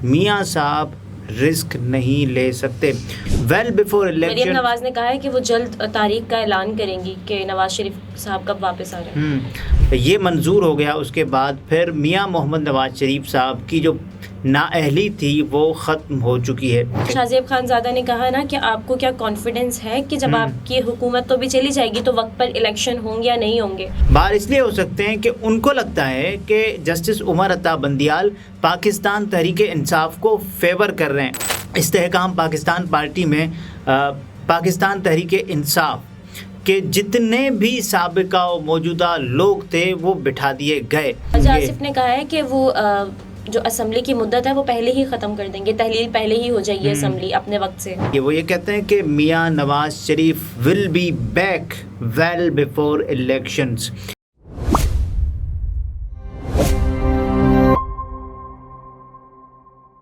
میاں صاحب رسک نہیں لے سکتے. ویل بیفور مریم الیکشن نواز نے کہا ہے کہ وہ جلد تاریخ کا اعلان کریں گی کہ نواز شریف صاحب کب واپس آ رہے ہیں. یہ منظور ہو گیا. اس کے بعد پھر میاں محمد نواز شریف صاحب کی جو نااہلی تھی وہ ختم ہو چکی ہے. شاہ زیب خان زادہ نے کہا نا کہ آپ کو کیا کانفیڈنس ہے کہ جب آپ کی حکومت تو بھی چلی جائے گی تو وقت پر الیکشن ہوں گے یا نہیں ہوں گے. باہر اس لیے ہو سکتے ہیں کہ ان کو لگتا ہے کہ جسٹس عمر عطا بندیال پاکستان تحریک انصاف کو فیور کر رہے ہیں. استحکام پاکستان پارٹی میں پاکستان تحریک انصاف کے جتنے بھی سابقہ و موجودہ لوگ تھے وہ بٹھا دیے گئے. خواجہ آصف نے کہا ہے کہ وہ جو اسمبلی کی مدت ہے وہ پہلے ہی ختم کر دیں گے, تحلیل پہلے ہی ہو جائے گی اسمبلی اپنے وقت سے. وہ یہ کہتے ہیں کہ Mian Nawaz Sharif will be back well before elections.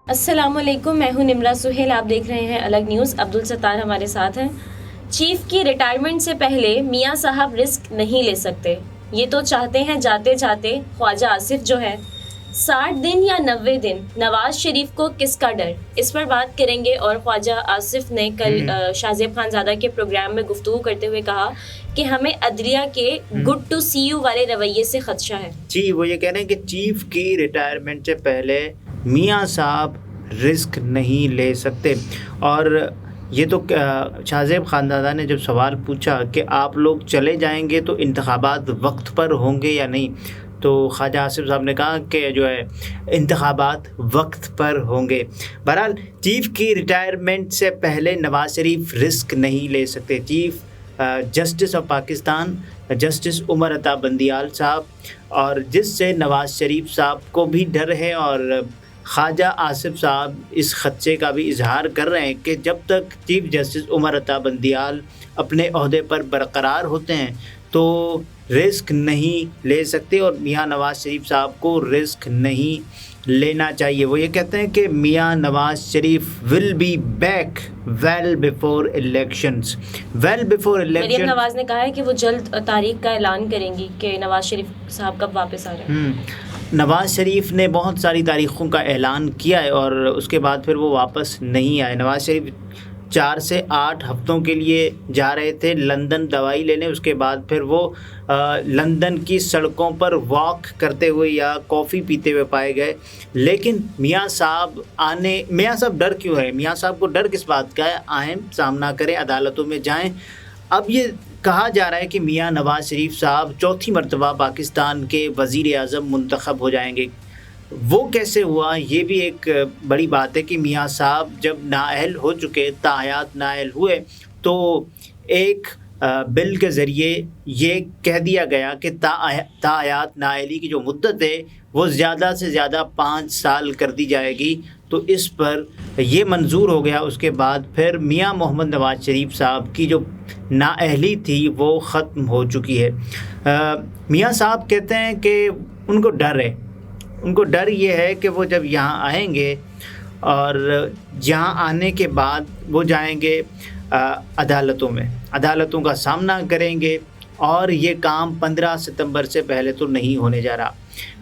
السلام علیکم, میں ہوں نمرہ سہیل, آپ دیکھ رہے ہیں الگ نیوز. عبدالستار ہمارے ساتھ ہیں. چیف کی ریٹائرمنٹ سے پہلے میاں صاحب رسک نہیں لے سکتے, یہ تو چاہتے ہیں جاتے جاتے. خواجہ آصف جو ہے 60 دن یا 90 دن, نواز شریف کو کس کا ڈر, اس پر بات کریں گے. اور خواجہ آصف نے کل شاہ زیب خان زادہ کے پروگرام میں گفتگو کرتے ہوئے کہا کہ ہمیں عدلیہ کے گڈ ٹو سی یو والے رویے سے خدشہ ہے. جی, وہ یہ کہہ رہے ہیں کہ چیف کی ریٹائرمنٹ سے پہلے میاں صاحب رسک نہیں لے سکتے. اور یہ تو شاہ زیب خانزادہ نے جب سوال پوچھا کہ آپ لوگ چلے جائیں گے تو انتخابات وقت پر ہوں گے یا نہیں, تو خواجہ آصف صاحب نے کہا کہ جو ہے انتخابات وقت پر ہوں گے. بہرحال چیف کی ریٹائرمنٹ سے پہلے نواز شریف رسک نہیں لے سکتے. Chief justice of Pakistan justice Umar Ata Bandial صاحب, اور جس سے نواز شریف صاحب کو بھی ڈر ہے, اور خواجہ آصف صاحب اس خدشے کا بھی اظہار کر رہے ہیں کہ جب تک چیف جسٹس عمر عطا بندیال اپنے عہدے پر برقرار ہوتے ہیں تو رسک نہیں لے سکتے, اور میاں نواز شریف صاحب کو رسک نہیں لینا چاہیے. وہ یہ کہتے ہیں کہ Mian Nawaz Sharif will be back well before elections. Well before election Maryam Nawaz نے کہا ہے کہ وہ جلد تاریخ کا اعلان کریں گی کہ نواز شریف صاحب کب واپس آ رہے ہیں. نواز شریف نے بہت ساری تاریخوں کا اعلان کیا ہے اور اس کے بعد پھر وہ واپس نہیں آئے. نواز شریف 4 سے 8 ہفتوں کے لیے جا رہے تھے لندن دوائی لینے, اس کے بعد پھر وہ لندن کی سڑکوں پر واک کرتے ہوئے یا کافی پیتے ہوئے پائے گئے. لیکن میاں صاحب ڈر کیوں ہے؟ میاں صاحب کو ڈر کس بات کا ہے؟ آئیں, سامنا کریں, عدالتوں میں جائیں. اب یہ کہا جا رہا ہے کہ میاں نواز شریف صاحب چوتھی مرتبہ پاکستان کے وزیر اعظم منتخب ہو جائیں گے. وہ کیسے ہوا؟ یہ بھی ایک بڑی بات ہے کہ میاں صاحب جب نااہل ہو چکے, تاحیات نااہل ہوئے, تو ایک بل کے ذریعے یہ کہہ دیا گیا کہ تاحیات نااہلی کی جو مدت ہے وہ زیادہ سے زیادہ 5 سال کر دی جائے گی, تو اس پر یہ منظور ہو گیا. اس کے بعد پھر میاں محمد نواز شریف صاحب کی جو نااہلی تھی وہ ختم ہو چکی ہے. میاں صاحب کہتے ہیں کہ ان کو ڈر ہے. ان کو ڈر یہ ہے کہ وہ جب یہاں آئیں گے اور یہاں آنے کے بعد وہ جائیں گے عدالتوں کا سامنا کریں گے, اور یہ کام 15 ستمبر سے پہلے تو نہیں ہونے جا رہا.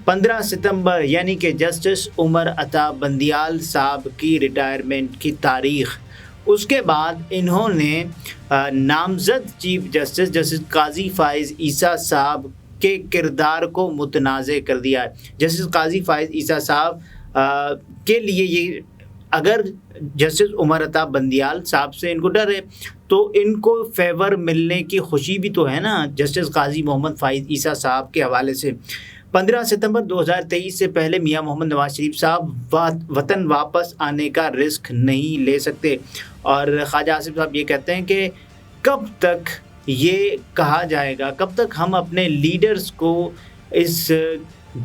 15 ستمبر یعنی کہ جسٹس عمر عطا بندیال صاحب کی ریٹائرمنٹ کی تاریخ. اس کے بعد انہوں نے نامزد چیف جسٹس قاضی فائز عیسیٰ صاحب کے کردار کو متنازع کر دیا ہے. جسٹس قاضی فائز عیسیٰ صاحب کے لیے یہ, اگر جسٹس عمر عطا بندیال صاحب سے ان کو ڈر ہے تو ان کو فیور ملنے کی خوشی بھی تو ہے نا جسٹس قاضی محمد فائز عیسیٰ صاحب کے حوالے سے. 15 ستمبر 2023 سے پہلے میاں محمد نواز شریف صاحب وطن واپس آنے کا رسک نہیں لے سکتے. اور خواجہ آصف صاحب یہ کہتے ہیں کہ کب تک یہ کہا جائے گا, کب تک ہم اپنے لیڈرز کو اس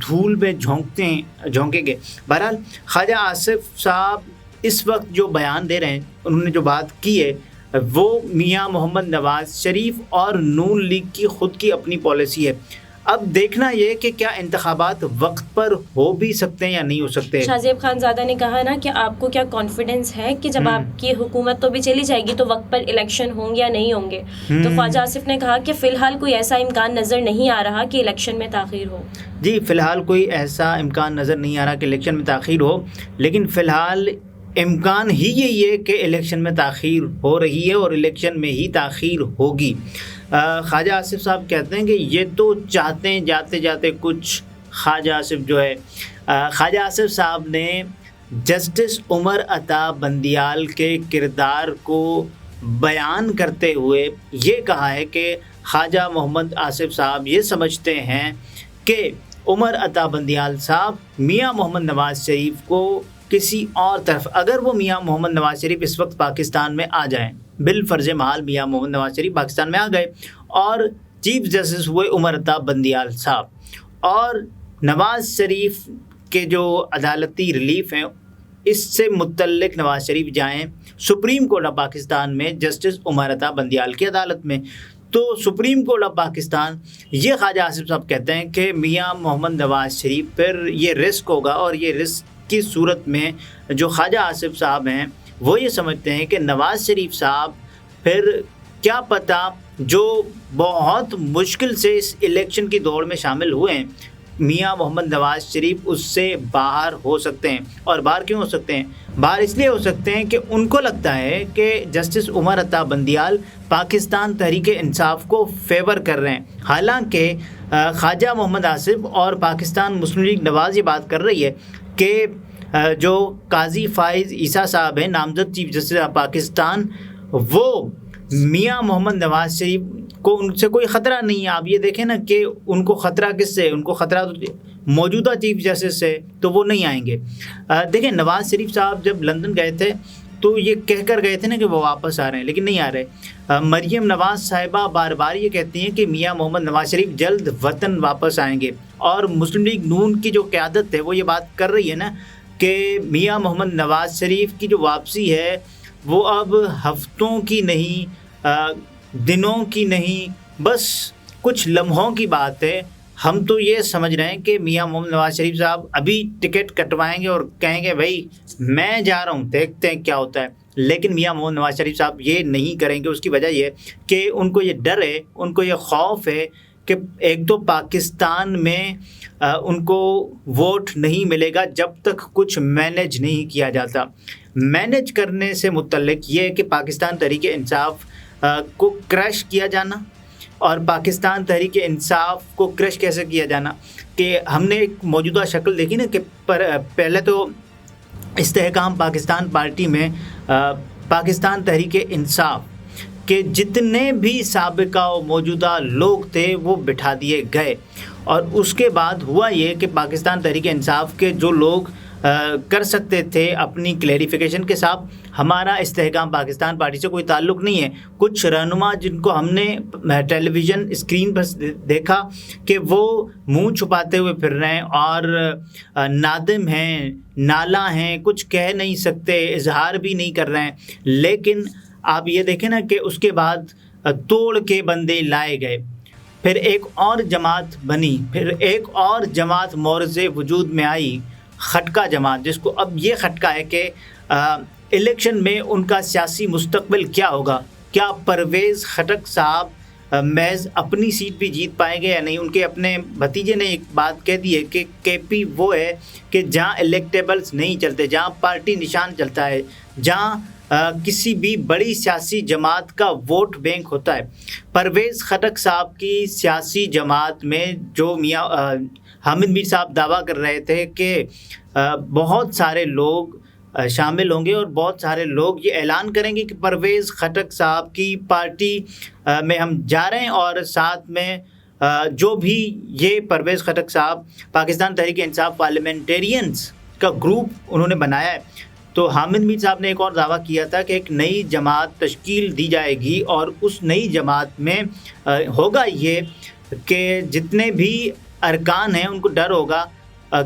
دھول میں جھونکیں گے. بہرحال خواجہ آصف صاحب اس وقت جو بیان دے رہے ہیں, انہوں نے جو بات کی ہے وہ میاں محمد نواز شریف اور نون لیگ کی خود کی اپنی پالیسی ہے. اب دیکھنا یہ کہ کیا انتخابات وقت پر ہو بھی سکتے ہیں یا نہیں ہو سکتے. شاہ زیب خان زادہ نے کہا نا کہ آپ کو کیا کانفیڈنس ہے کہ جب آپ کی حکومت تو بھی چلی جائے گی تو وقت پر الیکشن ہوں گے یا نہیں ہوں گے. تو خواجہ آصف نے کہا کہ فی الحال کوئی ایسا امکان نظر نہیں آ رہا کہ الیکشن میں تاخیر ہو. جی فی الحال کوئی ایسا امکان نظر نہیں آ رہا کہ الیکشن میں تاخیر ہو، لیکن فی الحال امکان ہی یہی ہے کہ الیکشن میں تاخیر ہو رہی ہے اور الیکشن میں ہی تاخیر ہوگی. خواجہ آصف صاحب کہتے ہیں کہ یہ تو چاہتے ہیں جاتے جاتے کچھ. خواجہ آصف جو ہے خواجہ آصف صاحب نے جسٹس عمر عطا بندیال کے کردار کو بیان کرتے ہوئے یہ کہا ہے کہ خواجہ محمد آصف صاحب یہ سمجھتے ہیں کہ عمر عطا بندیال صاحب میاں محمد نواز شریف کو کسی اور طرف، اگر وہ میاں محمد نواز شریف اس وقت پاکستان میں آ جائیں، بالفرض محال میاں محمد نواز شریف پاکستان میں آ گئے اور چیف جسٹس ہوئے عمر عطا بندیال صاحب، اور نواز شریف کے جو عدالتی ریلیف ہیں اس سے متعلق نواز شریف جائیں سپریم کورٹ آف پاکستان میں جسٹس عمر عطا بندیال کی عدالت میں، تو سپریم کورٹ آف پاکستان یہ خواجہ آصف صاحب کہتے ہیں کہ میاں محمد نواز شریف پھر یہ رسک ہوگا، اور یہ رسک کی صورت میں جو خواجہ آصف صاحب ہیں وہ یہ سمجھتے ہیں کہ نواز شریف صاحب پھر کیا پتہ جو بہت مشکل سے اس الیکشن کی دوڑ میں شامل ہوئے ہیں، میاں محمد نواز شریف اس سے باہر ہو سکتے ہیں. اور باہر کیوں ہو سکتے ہیں؟ باہر اس لیے ہو سکتے ہیں کہ ان کو لگتا ہے کہ جسٹس عمر عطا بندیال پاکستان تحریک انصاف کو فیور کر رہے ہیں، حالانکہ خواجہ محمد آصف اور پاکستان مسلم لیگ نواز یہ بات کر رہی ہے کہ جو قاضی فائز عیسیٰ صاحب ہیں نامزد چیف جسٹس آف پاکستان، وہ میاں محمد نواز شریف کو ان سے کوئی خطرہ نہیں ہے. آپ یہ دیکھیں نا کہ ان کو خطرہ کس سے، ان کو خطرہ موجودہ چیف جسٹس سے، تو وہ نہیں آئیں گے. دیکھیں نواز شریف صاحب جب لندن گئے تھے تو یہ کہہ کر گئے تھے نا کہ وہ واپس آ رہے ہیں، لیکن نہیں آ رہے. مریم نواز صاحبہ بار بار یہ کہتی ہیں کہ میاں محمد نواز شریف جلد وطن واپس آئیں گے، اور مسلم لیگ نون کی جو قیادت ہے وہ یہ بات کر رہی ہے نا کہ میاں محمد نواز شریف کی جو واپسی ہے وہ اب ہفتوں کی نہیں، دنوں کی نہیں، بس کچھ لمحوں کی بات ہے. ہم تو یہ سمجھ رہے ہیں کہ میاں محمد نواز شریف صاحب ابھی ٹکٹ کٹوائیں گے اور کہیں گے بھائی میں جا رہا ہوں، دیکھتے ہیں کیا ہوتا ہے. لیکن میاں محمد نواز شریف صاحب یہ نہیں کریں گے. اس کی وجہ یہ کہ ان کو یہ ڈر ہے، ان کو یہ خوف ہے کہ ایک تو پاکستان میں ان کو ووٹ نہیں ملے گا جب تک کچھ مینج نہیں کیا جاتا. مینج کرنے سے متعلق یہ ہے کہ پاکستان تحریک انصاف کو کرش کیا جانا، اور پاکستان تحریک انصاف کو کرش کیسے کیا جانا کہ ہم نے ایک موجودہ شکل دیکھی نا کہ پہلے تو استحکام پاکستان پارٹی میں پاکستان تحریک انصاف کہ جتنے بھی سابقہ و موجودہ لوگ تھے وہ بٹھا دیے گئے، اور اس کے بعد ہوا یہ کہ پاکستان تحریک انصاف کے جو لوگ کر سکتے تھے اپنی کلیریفیکیشن کے ساتھ، ہمارا استحکام پاکستان پارٹی سے کوئی تعلق نہیں ہے. کچھ رہنما جن کو ہم نے ٹیلی ویژن اسکرین پر دیکھا کہ وہ منہ چھپاتے ہوئے پھر رہے ہیں اور نادم ہیں، نالا ہیں، کچھ کہہ نہیں سکتے، اظہار بھی نہیں کر رہے ہیں. لیکن آپ یہ دیکھیں نا کہ اس کے بعد توڑ کے بندے لائے گئے، پھر ایک اور جماعت بنی، پھر ایک اور جماعت مورز وجود میں آئی، خٹکا جماعت، جس کو اب یہ خٹکا ہے کہ الیکشن میں ان کا سیاسی مستقبل کیا ہوگا. کیا پرویز خٹک صاحب محض اپنی سیٹ بھی جیت پائیں گے یا نہیں؟ ان کے اپنے بھتیجے نے ایک بات کہہ دی ہے کہ کے پی وہ ہے کہ جہاں الیکٹیبلز نہیں چلتے، جہاں پارٹی نشان چلتا ہے، جہاں کسی بھی بڑی سیاسی جماعت کا ووٹ بینک ہوتا ہے. پرویز خٹک صاحب کی سیاسی جماعت میں جو میاں حامد میر صاحب دعویٰ کر رہے تھے کہ بہت سارے لوگ شامل ہوں گے اور بہت سارے لوگ یہ اعلان کریں گے کہ پرویز خٹک صاحب کی پارٹی میں ہم جا رہے ہیں، اور ساتھ میں جو بھی یہ پرویز خٹک صاحب پاکستان تحریک انصاف پارلیمنٹیرینز کا گروپ انہوں نے بنایا ہے. تو حامد میر صاحب نے ایک اور دعویٰ کیا تھا کہ ایک نئی جماعت تشکیل دی جائے گی، اور اس نئی جماعت میں ہوگا یہ کہ جتنے بھی ارکان ہیں ان کو ڈر ہوگا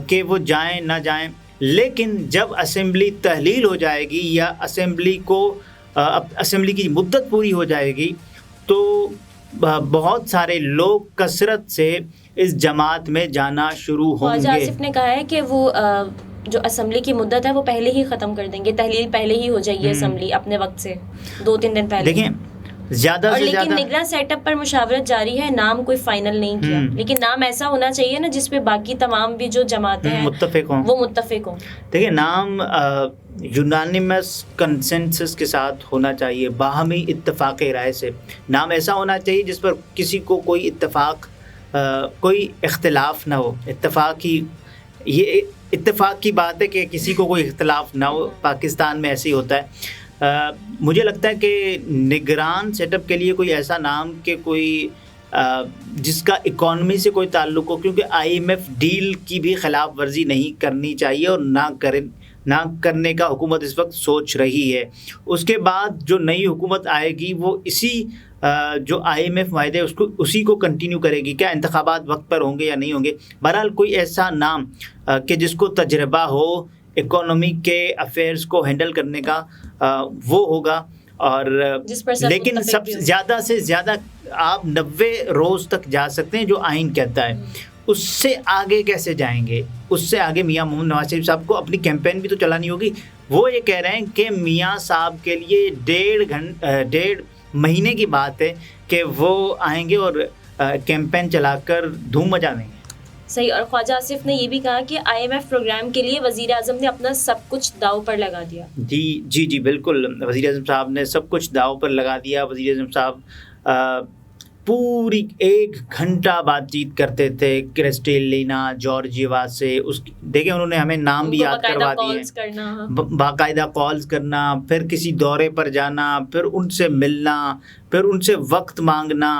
کہ وہ جائیں نہ جائیں، لیکن جب اسمبلی تحلیل ہو جائے گی یا اسمبلی کی مدت پوری ہو جائے گی تو بہت سارے لوگ کثرت سے اس جماعت میں جانا شروع ہوں خواجہ گے. آصف نے کہا ہے کہ وہ جو اسمبلی کی مدت ہے وہ پہلے ہی ختم کر دیں گے, تحلیل پہلے ہی ہو جائے گی اسمبلی اپنے وقت سے 2-3 دن پہلے. دیکھیں زیادہ سے لیکن زیادہ نگراں سیٹ اپ پر مشاورت جاری ہے, نام کوئی فائنل نہیں کیا, لیکن نام ایسا ہونا چاہیے نا جس پہ باقی تمام بھی جو جماعتیں ہیں متفق ہوں. وہ متفق ہوں. دیکھیں نام یونانیمس کنسنسس کے ساتھ ہونا چاہیے, باہمی اتفاق رائے سے. نام ایسا ہونا چاہیے جس پر کسی کو کوئی اتفاق کوئی اختلاف نہ ہو. یہ اتفاق کی بات ہے کہ کسی کو کوئی اختلاف نہ ہو. پاکستان میں ایسے ہی ہوتا ہے. مجھے لگتا ہے کہ نگران سیٹ اپ کے لیے کوئی ایسا نام کہ کوئی جس کا اکانومی سے کوئی تعلق ہو, کیونکہ IMF ڈیل کی بھی خلاف ورزی نہیں کرنی چاہیے اور نہ کرنے کا حکومت اس وقت سوچ رہی ہے. اس کے بعد جو نئی حکومت آئے گی وہ اسی جو IMF معاہدے اسی کو کنٹینیو کرے گی. کیا انتخابات وقت پر ہوں گے یا نہیں ہوں گے؟ بہرحال کوئی ایسا نام کہ جس کو تجربہ ہو اکانومی کے افیئرز کو ہینڈل کرنے کا وہ ہوگا. اور لیکن سب زیادہ سے زیادہ آپ 90 روز تک جا سکتے ہیں جو آئین کہتا ہے. اس سے آگے کیسے جائیں گے؟ اس سے آگے میاں محمد نواز شریف صاحب کو اپنی کیمپین بھی تو چلانی ہوگی. وہ یہ کہہ رہے ہیں کہ میاں صاحب کے لیے 1.5 مہینے کی بات ہے کہ وہ آئیں گے اور کیمپین چلا کر دھوم مچا دیں گے. صحیح. اور خواجہ آصف نے یہ بھی کہا کہ IMF پروگرام کے لیے وزیر اعظم نے اپنا سب کچھ داؤ پر لگا دیا. جی بالکل, وزیر اعظم صاحب نے سب کچھ داؤ پر لگا دیا. وزیر اعظم صاحب پوری 1 گھنٹہ بات چیت کرتے تھے کرسٹیلینا جارجیوا سے. دیکھیں انہوں نے ہمیں نام بھی یاد کروا دیے, باقاعدہ کالز کرنا, پھر کسی دورے پر جانا, پھر ان سے ملنا, پھر ان سے وقت مانگنا.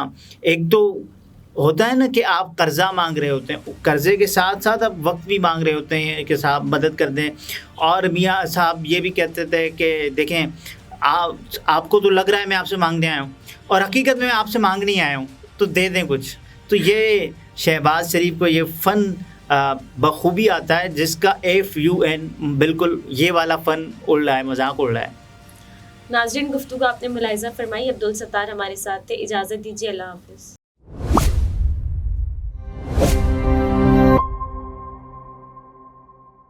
ایک تو ہوتا ہے نا کہ آپ قرضہ مانگ رہے ہوتے ہیں, قرضے کے ساتھ ساتھ آپ وقت بھی مانگ رہے ہوتے ہیں کہ صاحب مدد کر دیں. اور میاں صاحب یہ بھی کہتے تھے کہ دیکھیں آپ کو تو لگ رہا ہے میں آپ سے مانگنے آیا ہوں اور حقیقت میں آپ سے مانگ نہیں آیا ہوں, تو دے دیں کچھ. تو یہ شہباز شریف کو یہ فن بخوبی آتا ہے جس کا FUN بالکل یہ والا فن اڑ رہا ہے, مذاق اڑ رہا ہے. ناظرین گفتگو آپ نے ملاحظہ فرمائی. عبدالستار ہمارے ساتھ تھے. اجازت دیجیے. اللہ حافظ.